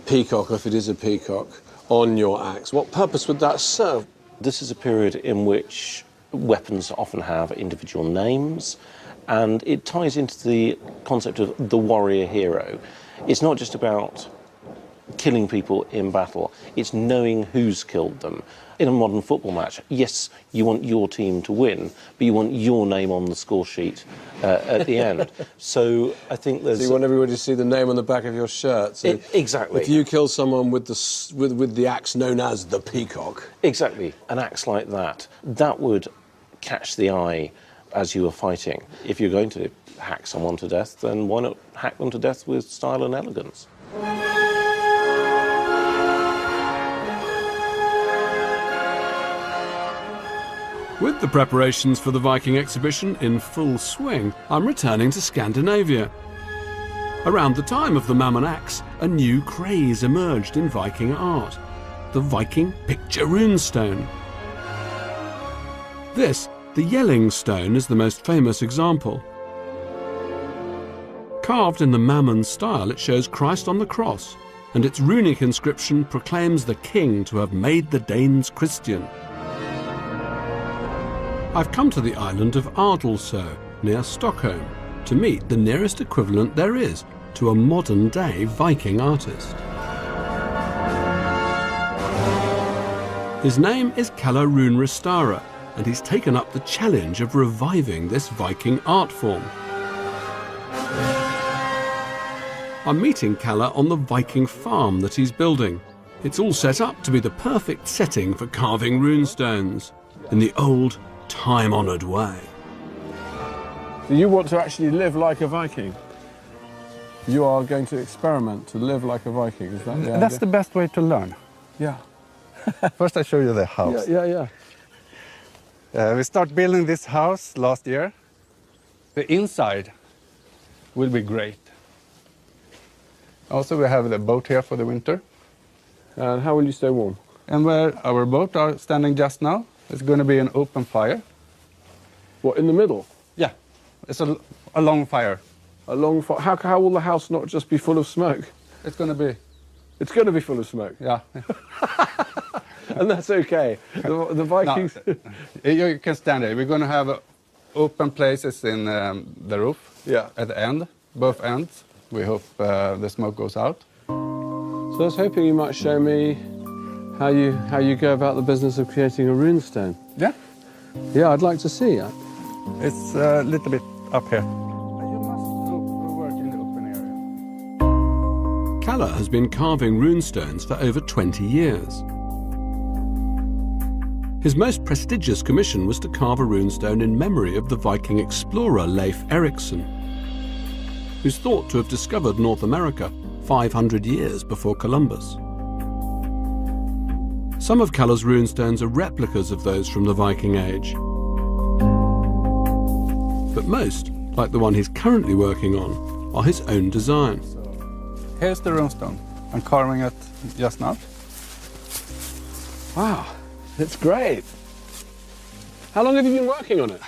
S5: peacock, if it is a peacock, on your axe? What purpose would that serve?
S3: This is a period in which weapons often have individual names, and it ties into the concept of the warrior hero. It's not just about killing people in battle, it's knowing who's killed them. In a modern football match, yes, you want your team to win, but you want your name on the score sheet at the end. So I think there's...
S5: So you want everybody to see the name on the back of your shirt. So
S3: exactly.
S5: If you kill someone with the axe known as the peacock...
S3: Exactly. An axe like that, that would catch the eye as you were fighting. If you're going to hack someone to death, then why not hack them to death with style and elegance?
S1: With the preparations for the Viking exhibition in full swing, I'm returning to Scandinavia. Around the time of the Mammon Axe, a new craze emerged in Viking art: the Viking picture runestone. This, the Yelling stone, is the most famous example. Carved in the Mammon style, it shows Christ on the cross, and its runic inscription proclaims the king to have made the Danes Christian. I've come to the island of Adelsö, near Stockholm, to meet the nearest equivalent there is to a modern-day Viking artist. His name is Kalle Runristara, and he's taken up the challenge of reviving this Viking art form. I'm meeting Kalle on the Viking farm that he's building. It's all set up to be the perfect setting for carving runestones in the old, time-honoured way.
S5: So you want to actually live like a Viking? You are going to experiment to live like a Viking, is that the idea?
S9: That's the best way to learn.
S5: Yeah.
S9: First I show you the house.
S5: Yeah.
S9: We start building this house last year. The inside will be great. Also we have the boat here for the winter.
S5: And how will you stay warm?
S9: And where our boat are standing just now, it's going to be an open fire.
S5: What, in the middle?
S9: Yeah, it's a long fire.
S5: A long fire? How will the house not just be full of smoke?
S9: It's going to be.
S5: It's going to be full of smoke?
S9: Yeah.
S5: And that's okay. The Vikings...
S9: No, you can stand there. We're going to have open places in the roof.
S5: Yeah.
S9: At the end, both ends. We hope the smoke goes out.
S5: So I was hoping you might show me how you go about the business of creating a runestone.
S9: Yeah.
S5: Yeah, I'd like to see that.
S9: It's a little bit up here. You must work in the open area.
S1: Kalle has been carving runestones for over 20 years. His most prestigious commission was to carve a runestone in memory of the Viking explorer Leif Erikson, who's thought to have discovered North America 500 years before Columbus. Some of Kalle's runestones are replicas of those from the Viking Age. But most, like the one he's currently working on, are his own design.
S9: Here's the runestone. I'm carving it just now.
S5: Wow, it's great. How long have you been working on it?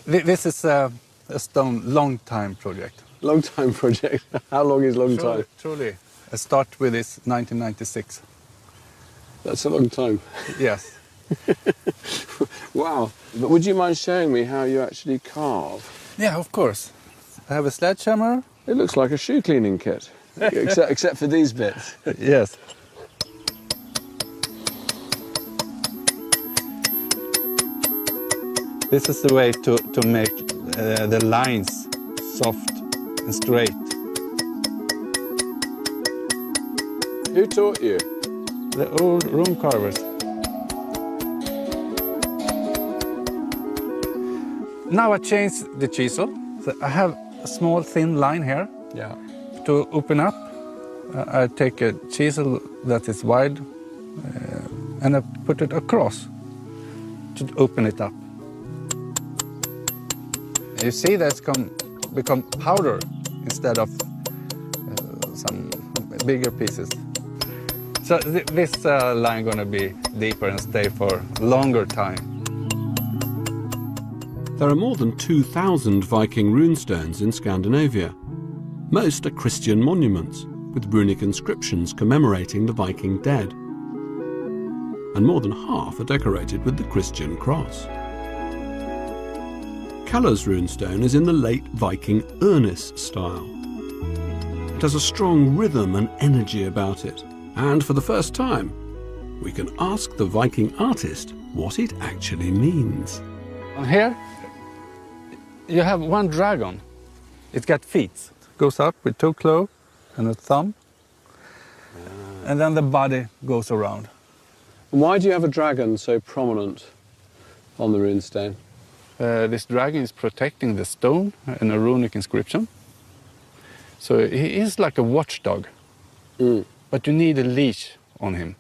S9: This is a stone long time project.
S5: Long time project. How long is long time?
S9: Truly. I start with this 1996.
S5: That's a long time.
S9: Yes.
S5: Wow. But would you mind showing me how you actually carve?
S9: Yeah, of course. I have a sledgehammer.
S5: It looks like a shoe cleaning kit, except for these bits.
S9: Yes. This is the way to make the lines soft and straight.
S5: Who taught you?
S9: The old room carvers. Now I changed the chisel. So I have a small thin line here.
S5: Yeah.
S9: To open up, I take a chisel that is wide and I put it across to open it up. And you see that's become powder instead of some bigger pieces. So this line gonna be deeper and stay for a longer time.
S1: There are more than 2,000 Viking runestones in Scandinavia. Most are Christian monuments, with runic inscriptions commemorating the Viking dead. And more than half are decorated with the Christian cross. Kalle's runestone is in the late Viking Ernest style. It has a strong rhythm and energy about it, and for the first time, we can ask the Viking artist what it actually means.
S9: And here, you have one dragon. It's got feet. It goes up with two claws and a thumb, and then the body goes around.
S5: Why do you have a dragon so prominent on the runestone?
S9: This dragon is protecting the stone and a runic inscription. So he is like a watchdog, but you need a leash on him.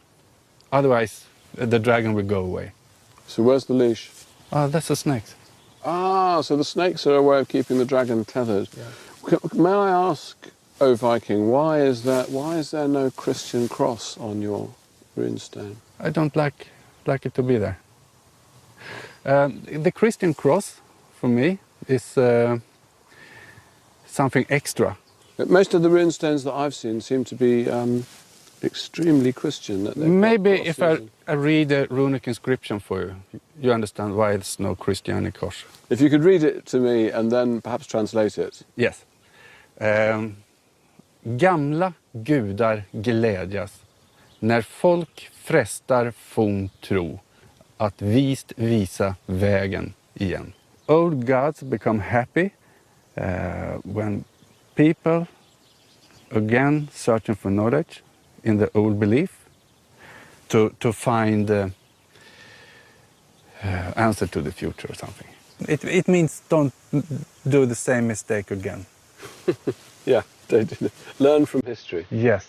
S9: Otherwise, the dragon will go away.
S5: So where's the leash?
S9: That's a snake.
S5: Ah, so the snakes are a way of keeping the dragon tethered. Yeah. May I ask, O Viking, why is there no Christian cross on your runestone?
S9: I don't like it to be there. The Christian cross, for me, is something extra.
S5: Most of the runestones that I've seen seem to be extremely Christian.
S9: Maybe if I read a runic inscription for you, you understand why there's no Christian cross.
S5: If you could read it to me and then perhaps translate it.
S9: Yes. Gamla gudar glädjas när folk frestar forn tro att vist visa vägen igen. Old gods become happy when people again searching for knowledge in the old belief to find answer to the future or something. It means don't do the same mistake again.
S5: Yeah, learn from history.
S9: Yes.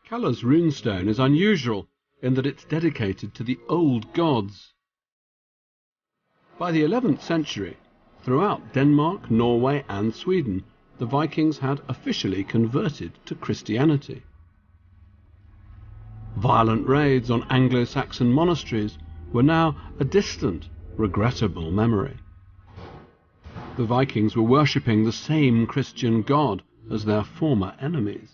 S1: Kalle's runestone is unusual in that it's dedicated to the old gods. By the 11th century, throughout Denmark, Norway and Sweden, the Vikings had officially converted to Christianity. Violent raids on Anglo-Saxon monasteries were now a distant, regrettable memory. The Vikings were worshipping the same Christian God as their former enemies.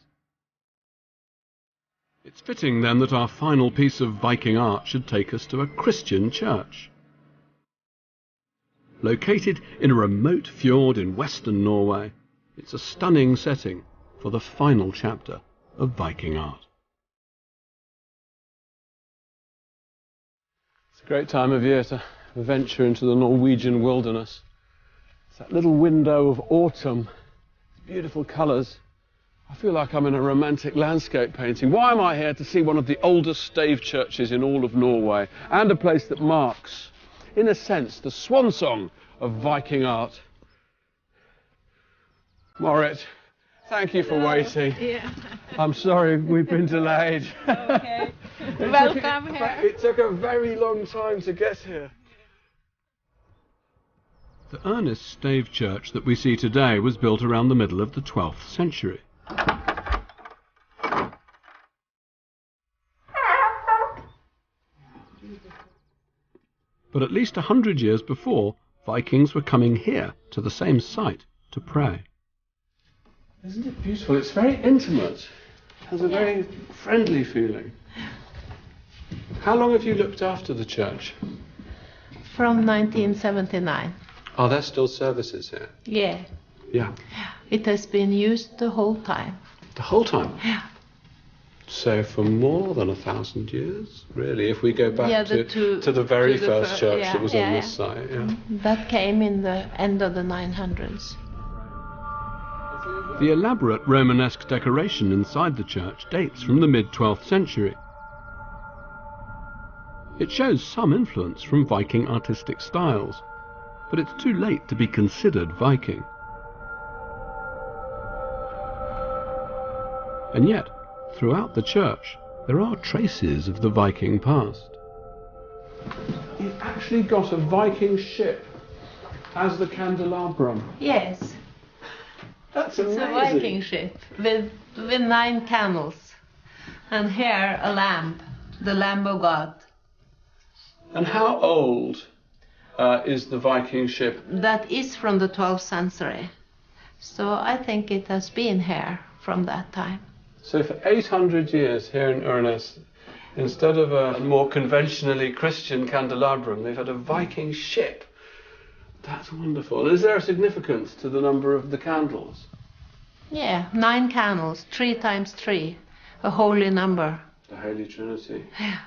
S1: It's fitting then that our final piece of Viking art should take us to a Christian church. Located in a remote fjord in western Norway, it's a stunning setting for the final chapter of Viking art.
S5: It's a great time of year to venture into the Norwegian wilderness. It's that little window of autumn, beautiful colours. I feel like I'm in a romantic landscape painting. Why am I here? To see one of the oldest stave churches in all of Norway, and a place that marks, in a sense, the swan song of Viking art. Marit, thank you for waiting.
S10: Yeah.
S5: I'm sorry we've been delayed.
S10: Okay. Welcome here.
S5: It took a very long time to get here.
S1: The Ernest stave church that we see today was built around the middle of the 12th century. But at least 100 years before, Vikings were coming here to the same site to pray.
S5: Isn't it beautiful? It's very intimate. It has a very friendly feeling. How long have you looked after the church?
S10: From 1979.
S5: Are there still services here?
S10: Yeah.
S5: Yeah.
S10: It has been used the whole time.
S5: The whole time?
S10: Yeah.
S5: So for more than 1,000 years, really, if we go back
S10: Yeah,
S5: to the very first church
S10: yeah,
S5: that was on
S10: yeah.
S5: this site. Yeah.
S10: That came in the end of the 900s.
S1: The elaborate Romanesque decoration inside the church dates from the mid-12th century. It shows some influence from Viking artistic styles, but it's too late to be considered Viking. And yet, throughout the church, there are traces of the Viking past.
S5: You've actually got a Viking ship as the candelabrum.
S10: Yes.
S5: That's
S10: It's
S5: amazing.
S10: a Viking ship with 9 candles. And here a lamp, the Lamb of God.
S5: And how old is the Viking ship?
S10: That is from the 12th century. So I think it has been here from that time.
S5: So for 800 years here in Urness, instead of a more conventionally Christian candelabrum, they've had a Viking ship. That's wonderful. Is there a significance to the number of the candles?
S10: Yeah, 9 candles, 3 times 3, a holy number.
S5: The Holy Trinity.
S10: Yeah.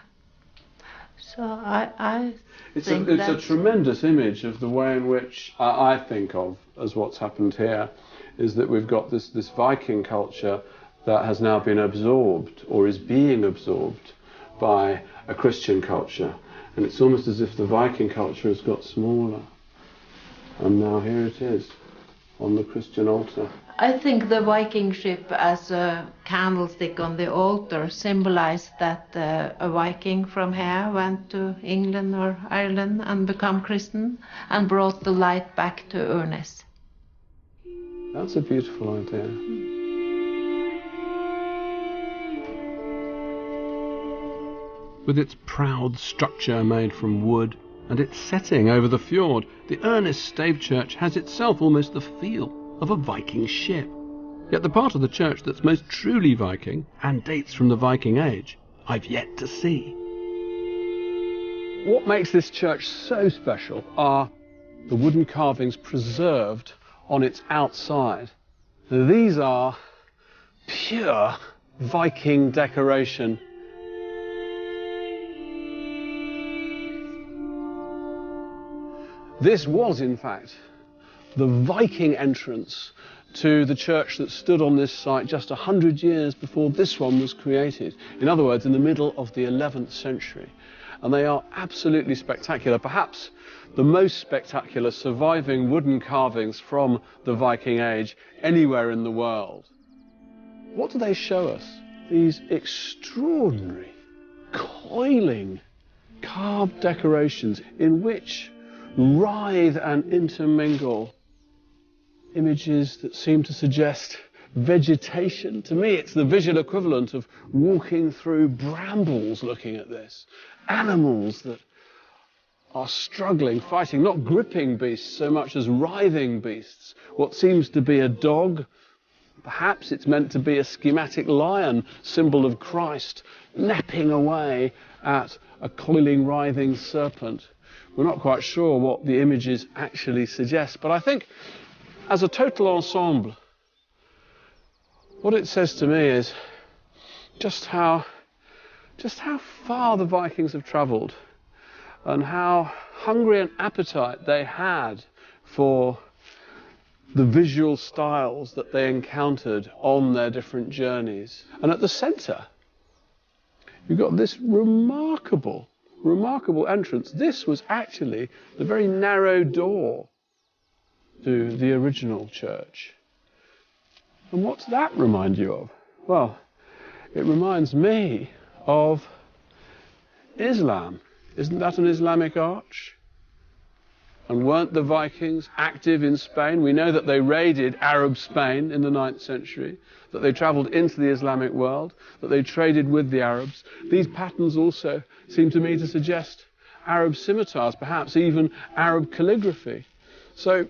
S10: So I
S5: It's
S10: think
S5: a
S10: that's...
S5: tremendous image of the way in which I think of as what's happened here, is that we've got this Viking culture that has now been absorbed, or is being absorbed, by a Christian culture. And it's almost as if the Viking culture has got smaller. And now here it is, on the Christian altar.
S10: I think the Viking ship as a candlestick on the altar symbolized that a Viking from here went to England or Ireland and become Christian and brought the light back to Urness.
S5: That's a beautiful idea.
S1: With its proud structure made from wood and its setting over the fjord, the Urness stave church has itself almost the feel of a Viking ship. Yet the part of the church that's most truly Viking, and dates from the Viking Age, I've yet to see.
S5: What makes this church so special are the wooden carvings preserved on its outside. These are pure Viking decoration. This was, in fact, the Viking entrance to the church that stood on this site just 100 years before this one was created. In other words, in the middle of the 11th century. And they are absolutely spectacular. Perhaps the most spectacular surviving wooden carvings from the Viking Age anywhere in the world. What do they show us? These extraordinary, coiling, carved decorations in which writhe and intermingle images that seem to suggest vegetation. To me, it's the visual equivalent of walking through brambles looking at this. Animals that are struggling, fighting, not gripping beasts so much as writhing beasts. What seems to be a dog, perhaps it's meant to be a schematic lion, symbol of Christ, napping away at a coiling, writhing serpent. We're not quite sure what the images actually suggest, but I think as a total ensemble, what it says to me is just how far the Vikings have travelled and how hungry an appetite they had for the visual styles that they encountered on their different journeys. And at the centre, you've got this remarkable entrance. This was actually the very narrow door to the original church. And what's that remind you of? Well, it reminds me of Islam. Isn't that an Islamic arch? And weren't the Vikings active in Spain? We know that they raided Arab Spain in the 9th century, that they travelled into the Islamic world, that they traded with the Arabs. These patterns also seem to me to suggest Arab scimitars, perhaps even Arab calligraphy. So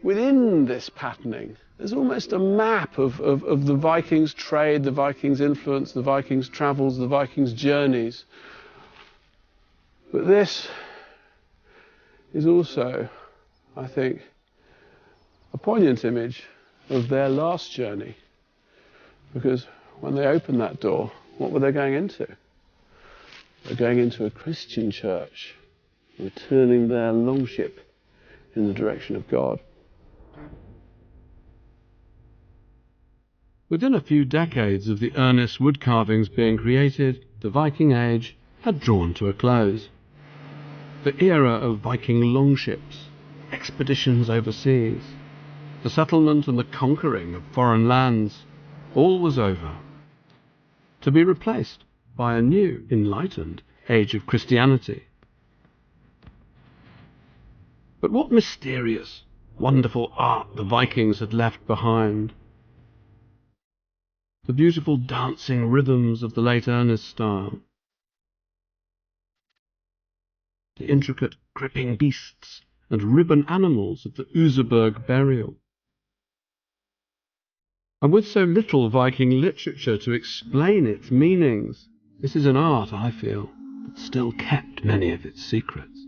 S5: within this patterning, there's almost a map of the Vikings' trade, the Vikings' influence, the Vikings' travels, the Vikings' journeys. But this is also, I think, a poignant image of their last journey. Because when they opened that door, what were they going into? They're going into a Christian church, returning their longship in the direction of God.
S1: Within a few decades of the earnest wood carvings being created, the Viking Age had drawn to a close. The era of Viking longships, expeditions overseas, the settlement and the conquering of foreign lands, all was over, to be replaced by a new, enlightened age of Christianity. But what mysterious, wonderful art the Vikings had left behind. The beautiful dancing rhythms of the late Ernest style, the intricate gripping beasts and ribbon animals of the Oseberg burial. And with so little Viking literature to explain its meanings, this is an art, I feel, that still kept many of its secrets.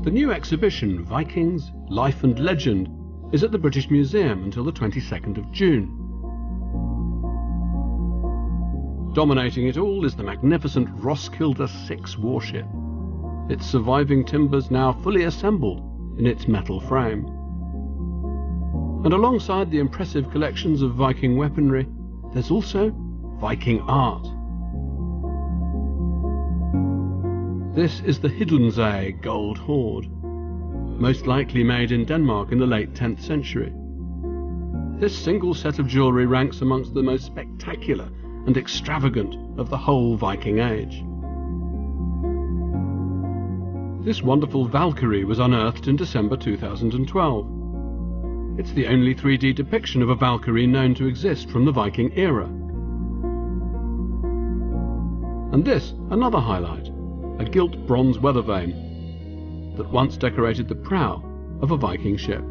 S1: The new exhibition, Vikings, Life and Legend, is at the British Museum until the 22nd of June. Dominating it all is the magnificent Roskilde 6 warship, its surviving timbers now fully assembled in its metal frame. And alongside the impressive collections of Viking weaponry, there's also Viking art. This is the Hidunzé gold hoard, most likely made in Denmark in the late 10th century. This single set of jewellery ranks amongst the most spectacular and extravagant of the whole Viking Age. This wonderful Valkyrie was unearthed in December 2012. It's the only 3D depiction of a Valkyrie known to exist from the Viking era. And this, another highlight, a gilt bronze weather vane that once decorated the prow of a Viking ship.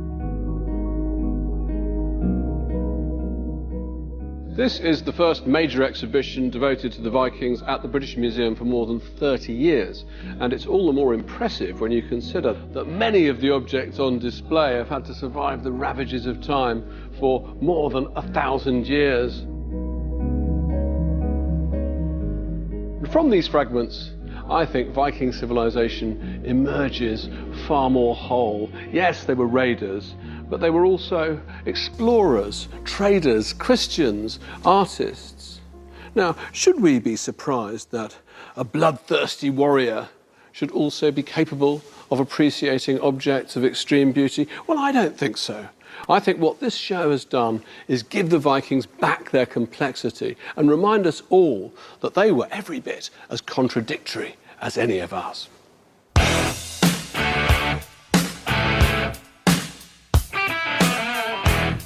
S1: This is the first major exhibition devoted to the Vikings at the British Museum for more than 30 years, and it's all the more impressive when you consider that many of the objects on display have had to survive the ravages of time for more than 1,000 years. And from these fragments, I think Viking civilization emerges far more whole. Yes, they were raiders, but they were also explorers, traders, Christians, artists. Now, should we be surprised that a bloodthirsty warrior should also be capable of appreciating objects of extreme beauty? Well, I don't think so. I think what this show has done is give the Vikings back their complexity and remind us all that they were every bit as contradictory as any of us.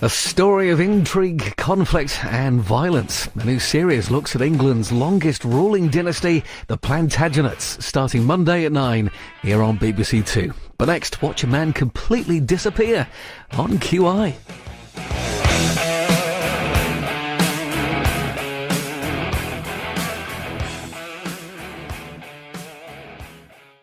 S11: A story of intrigue, conflict and violence. A new series looks at England's longest ruling dynasty, the Plantagenets, starting Monday at 9 here on BBC Two. But next, watch a man completely disappear on QI.